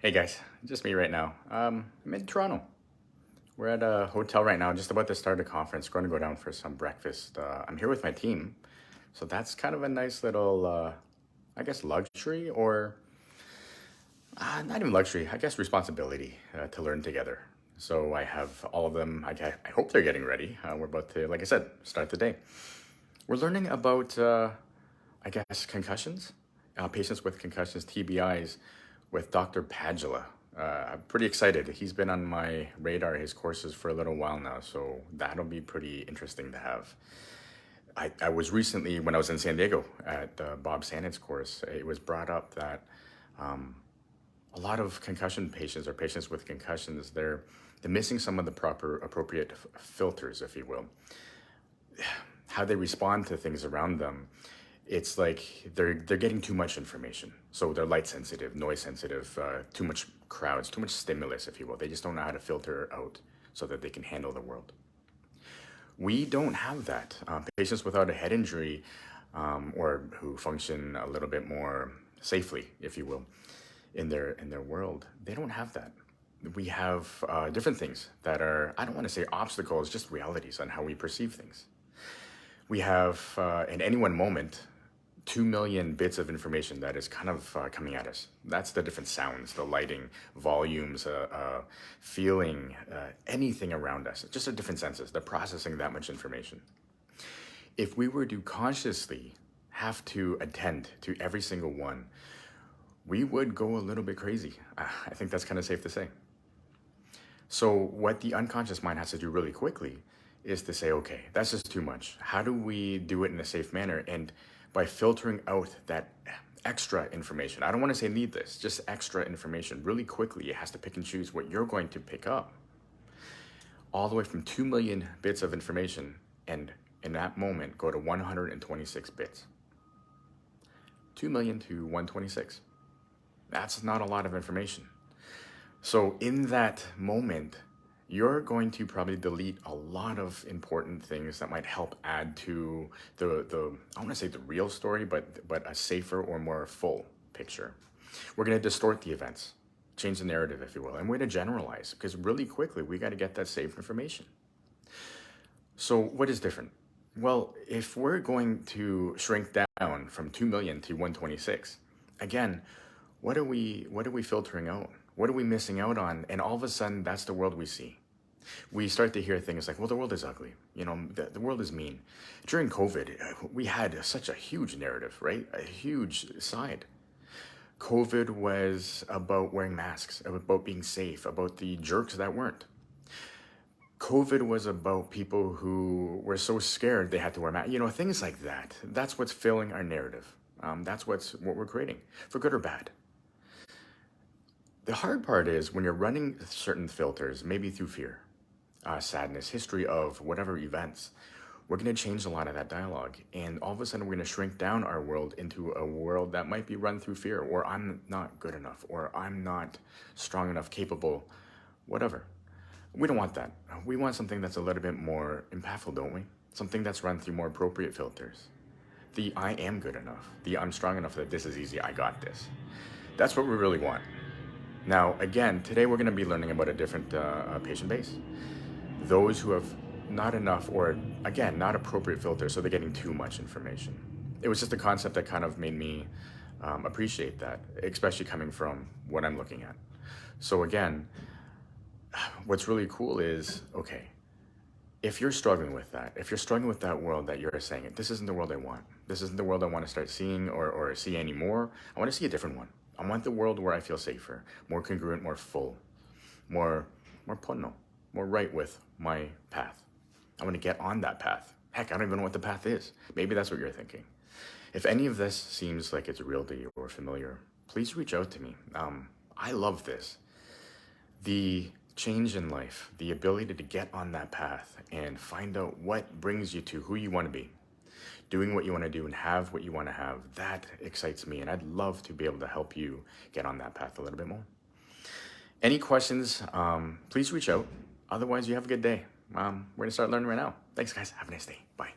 Hey guys, just me right now. I'm in Toronto. We're at a hotel right now, just about to start a conference. Going to go down for some breakfast. I'm here with my team, so that's kind of a nice little, I guess, luxury or not even luxury. I guess responsibility to learn together. So I have all of them. I hope they're getting ready. We're about to, like I said, start the day. We're learning about, I guess, concussions, patients with concussions, TBIs, with Dr. Padula. I'm pretty excited. He's been on my radar, his courses, for a little while now, so that'll be pretty interesting to have. I was recently, when I was in San Diego at Bob Sannet's course, it was brought up that a lot of concussion patients or patients with concussions, they're missing some of the proper appropriate filters, if you will. How they respond to things around them, it's like they're getting too much information. So they're light sensitive, noise sensitive, too much crowds, too much stimulus, if you will. They just don't know how to filter out so that they can handle the world. We don't have that. Patients without a head injury or who function a little bit more safely, if you will, in their world, they don't have that. We have different things that are, I don't want to say obstacles, just realities on how we perceive things. We have, in any one moment, 2 million bits of information that is kind of coming at us. That's the different sounds, the lighting, volumes, feeling, anything around us, just the different senses. They're processing that much information. If we were to consciously have to attend to every single one, we would go a little bit crazy. I think that's kind of safe to say. So what the unconscious mind has to do really quickly is to say, okay, that's just too much. How do we do it in a safe manner? And by filtering out that extra information, I don't want to say needless, just extra information, really quickly, it has to pick and choose what you're going to pick up. All the way from 2 million bits of information, and in that moment, go to 126 bits. 2 million to 126. That's not a lot of information. So in that moment, you're going to probably delete a lot of important things that might help add to the I want to say the real story, but a safer or more full picture. We're going to distort the events, change the narrative, if you will, and we're going to generalize because really quickly we got to get that safe information. So what is different? Well, if we're going to shrink down from 2 million to 126, again, what are we filtering out? What are we missing out on? And all of a sudden, that's the world we see. We start to hear things like, well, the world is ugly. You know, the world is mean. During COVID, we had such a huge narrative, right? A huge side. COVID was about wearing masks, about being safe, about the jerks that weren't. COVID was about people who were so scared they had to wear masks. You know, things like that. That's what's filling our narrative. That's what we're creating, for good or bad. The hard part is when you're running certain filters, maybe through fear, sadness, history of whatever events, we're going to change a lot of that dialogue. And all of a sudden, we're going to shrink down our world into a world that might be run through fear, or I'm not good enough, or I'm not strong enough, capable, whatever. We don't want that. We want something that's a little bit more impactful, don't we? Something that's run through more appropriate filters. The I am good enough, the I'm strong enough that this is easy, I got this. That's what we really want. Now, again, today we're going to be learning about a different patient base. Those who have not enough or, again, not appropriate filters, so they're getting too much information. It was just a concept that kind of made me appreciate that, especially coming from what I'm looking at. So again, what's really cool is, okay, if you're struggling with that, if you're struggling with that world that you're saying, this isn't the world I want, this isn't the world I want to start seeing or see anymore, I want to see a different one. I want the world where I feel safer, more congruent, more full, more punno, more right with my path. I want to get on that path. Heck, I don't even know what the path is. Maybe that's what you're thinking. If any of this seems like it's real to you or familiar, please reach out to me. I love this. The change in life, the ability to get on that path and find out what brings you to who you want to be, doing what you want to do and have what you want to have, that excites me. And I'd love to be able to help you get on that path a little bit more. Any questions, please reach out. Otherwise, you have a good day. We're going to start learning right now. Thanks, guys. Have a nice day. Bye.